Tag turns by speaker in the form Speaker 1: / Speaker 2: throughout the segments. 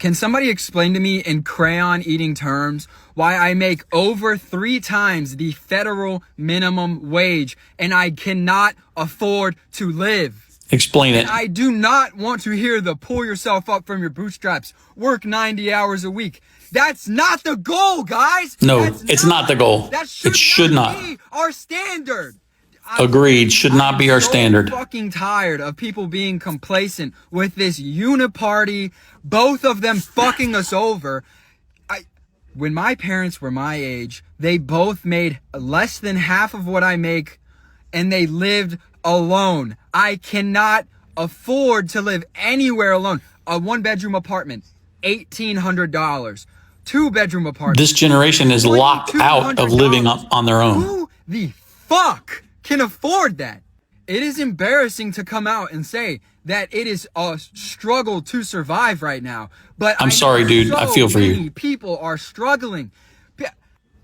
Speaker 1: Can somebody explain to me in crayon eating terms why I make over 3 times the federal minimum wage and I cannot afford to live?
Speaker 2: Explain it.
Speaker 1: I do not want to hear the pull yourself up from your bootstraps, work 90 hours a week. That's not the goal, guys.
Speaker 2: No, it's not the goal.
Speaker 1: That
Speaker 2: It should not
Speaker 1: be our standard.
Speaker 2: Agreed. Should not be our standard.
Speaker 1: I'm fucking tired of people being complacent with this uniparty, both of them fucking us over. When my parents were my age, they both made less than half of what I make, and they lived alone. I cannot afford to live anywhere alone. A 1-bedroom apartment, $1,800. 2-bedroom apartment.
Speaker 2: This generation is locked out of living on their own.
Speaker 1: Who the fuck can afford that? It is embarrassing to come out and say that it is a struggle to survive right now. But
Speaker 2: I'm sorry, dude. I feel for you.
Speaker 1: Many people are struggling.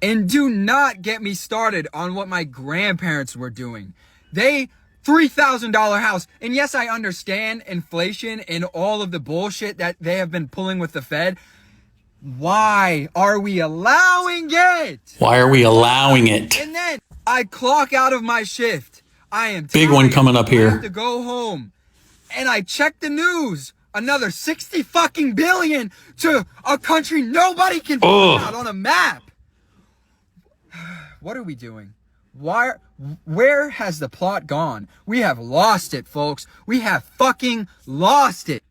Speaker 1: And do not get me started on what my grandparents were doing. They $3,000 house. And yes, I understand inflation and all of the bullshit that they have been pulling with the Fed. Why are we allowing it?
Speaker 2: Why are we allowing it?
Speaker 1: And then I clock out of my shift. I am tired.
Speaker 2: Big one coming up here.
Speaker 1: I have to go home. And I check the news. Another 60 fucking billion to a country nobody can put out on a map. What are we doing? Where has the plot gone? We have lost it, folks. We have fucking lost it.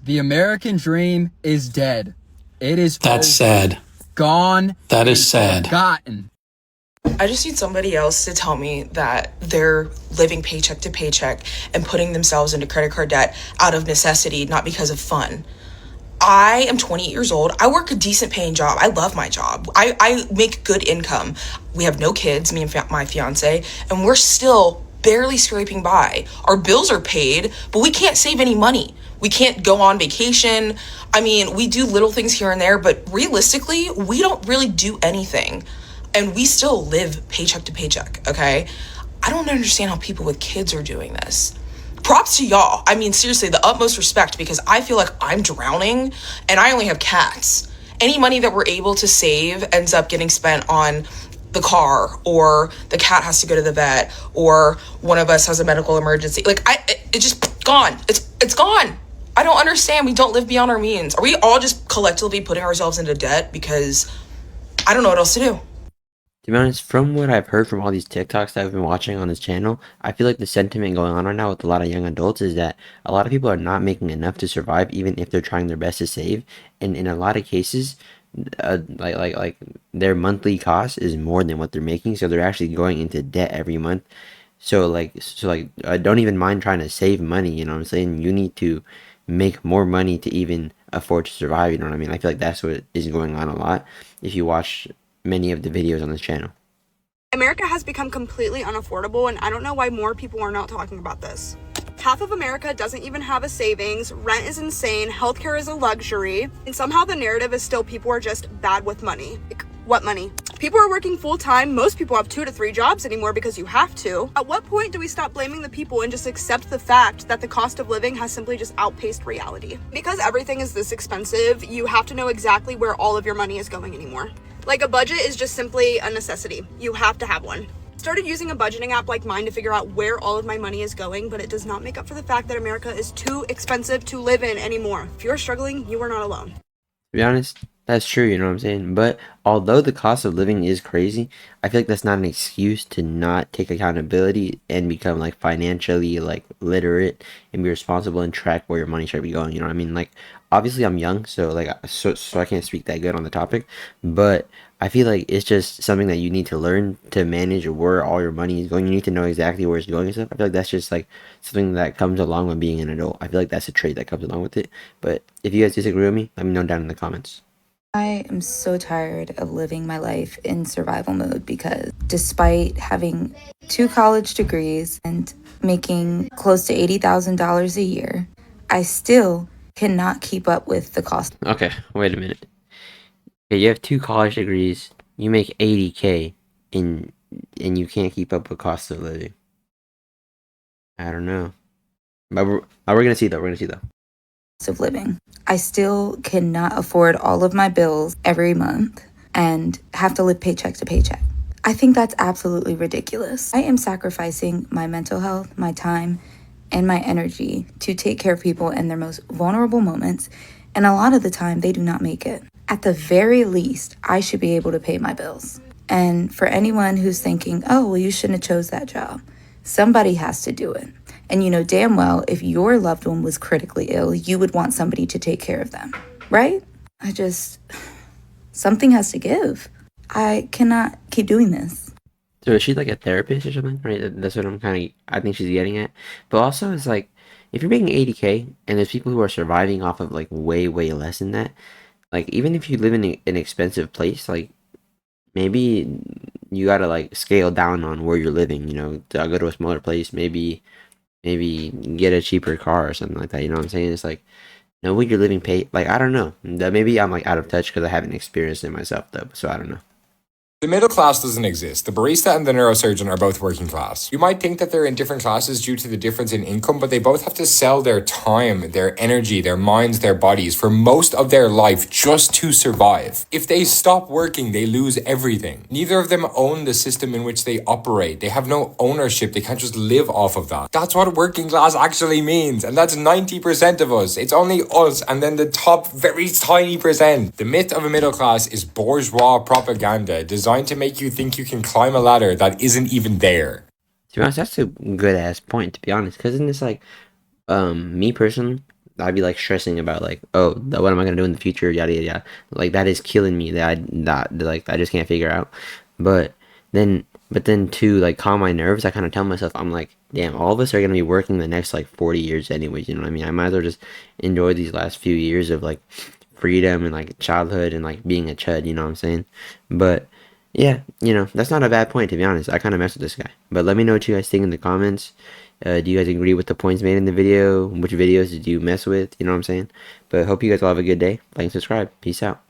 Speaker 1: The American dream is dead. It is
Speaker 2: That's sad.
Speaker 1: Gone.
Speaker 2: That is sad.
Speaker 1: Forgotten.
Speaker 3: I just need somebody else to tell me that they're living paycheck to paycheck and putting themselves into credit card debt out of necessity, not because of fun. I am 28 years old. I work a decent paying job. I love my job. I make good income. We have no kids, me and my fiance, and we're still barely scraping by. Our bills are paid, but we can't save any money. We can't go on vacation. I mean, we do little things here and there, but realistically, we don't really do anything. And we still live paycheck to paycheck, okay? I don't understand how people with kids are doing this. Props to y'all. I mean, seriously, the utmost respect, because I feel like I'm drowning and I only have cats. Any money that we're able to save ends up getting spent on the car, or the cat has to go to the vet, or one of us has a medical emergency. Like, it's just gone. It's gone. I don't understand. We don't live beyond our means. Are we all just collectively putting ourselves into debt because I don't know what else to do?
Speaker 4: To be honest, from what I've heard from all these TikToks that I've been watching on this channel, I feel like the sentiment going on right now with a lot of young adults is that a lot of people are not making enough to survive, even if they're trying their best to save. And in a lot of cases, like their monthly cost is more than what they're making, so they're actually going into debt every month. So don't even mind trying to save money. You know what I'm saying? You need to make more money to even afford to survive. You know what I mean? I feel like that's what is going on a lot if you watch many of the videos on this channel.
Speaker 5: America has become completely unaffordable, and I don't know why more people are not talking about this. Half of America doesn't even have a savings, rent is insane, healthcare is a luxury, and somehow the narrative is still people are just bad with money. Like, what money? People are working full-time. Most people have 2 to 3 jobs anymore because you have to. At what point do we stop blaming the people and just accept the fact that the cost of living has simply just outpaced reality? Because everything is this expensive, you have to know exactly where all of your money is going anymore. Like, a budget is just simply a necessity. You have to have one. Started using a budgeting app like mine to figure out where all of my money is going, but it does not make up for the fact that America is too expensive to live in anymore. If you're struggling, you are not alone.
Speaker 4: To be honest, that's true, you know what I'm saying? But although the cost of living is crazy, I feel like that's not an excuse to not take accountability and become like financially like literate and be responsible and track where your money should be going. You know what I mean? Like, obviously I'm young, so I can't speak that good on the topic, but I feel like it's just something that you need to learn to manage where all your money is going. You need to know exactly where it's going and stuff. I feel like that's just like something that comes along with being an adult. I feel like that's a trait that comes along with it. But if you guys disagree with me, let me know down in the comments.
Speaker 6: I am so tired of living my life in survival mode because despite having 2 college degrees and making close to $80,000 a year, I still cannot keep up with the cost.
Speaker 4: Okay, wait a minute. Okay, you have 2 college degrees, you make $80K, and you can't keep up with cost of living. I don't know. But we're gonna see though.
Speaker 6: of living. I still cannot afford all of my bills every month and have to live paycheck to paycheck. I think that's absolutely ridiculous. I am sacrificing my mental health, my time, and my energy to take care of people in their most vulnerable moments, and a lot of the time they do not make it. At the very least, I should be able to pay my bills. And for anyone who's thinking, oh, well, you shouldn't have chose that job, somebody has to do it. And you know damn well, if your loved one was critically ill, you would want somebody to take care of them, right? Something has to give. I cannot keep doing this.
Speaker 4: So is she like a therapist or something? Right? That's what I think she's getting at. But also, it's like, if you're making 80K and there's people who are surviving off of like way, way less than that, like even if you live in an expensive place, like maybe you gotta like scale down on where you're living, you know, to go to a smaller place, maybe get a cheaper car or something like that, you know what I'm saying? It's like, know what you're living pay, like, I don't know. That maybe I'm like out of touch because I haven't experienced it myself though, so I don't know.
Speaker 7: The middle class doesn't exist. The barista and the neurosurgeon are both working class. You might think that they're in different classes due to the difference in income, but they both have to sell their time, their energy, their minds, their bodies for most of their life just to survive. If they stop working, they lose everything. Neither of them own the system in which they operate. They have no ownership. They can't just live off of that. That's what working class actually means. And that's 90% of us. It's only us and then the top very tiny percent. The myth of a middle class is bourgeois propaganda designed to make you think you can climb a ladder that isn't even there.
Speaker 4: To be honest, that's a good ass point, to be honest, because then it's like, me personally, I'd be like stressing about like, oh, what am I gonna do in the future, yada yada yada. Like that is killing me. I just can't figure out. But then to like calm my nerves, I kind of tell myself, I'm like, damn, all of us are gonna be working the next like 40 years anyways. You know what I mean? I might as well just enjoy these last few years of like freedom and like childhood and like being a chud. You know what I'm saying? But yeah, you know, that's not a bad point, to be honest. I kind of mess with this guy. But let me know what you guys think in the comments. Do you guys agree with the points made in the video? Which videos did you mess with? You know what I'm saying? But hope you guys all have a good day. Like and subscribe. Peace out.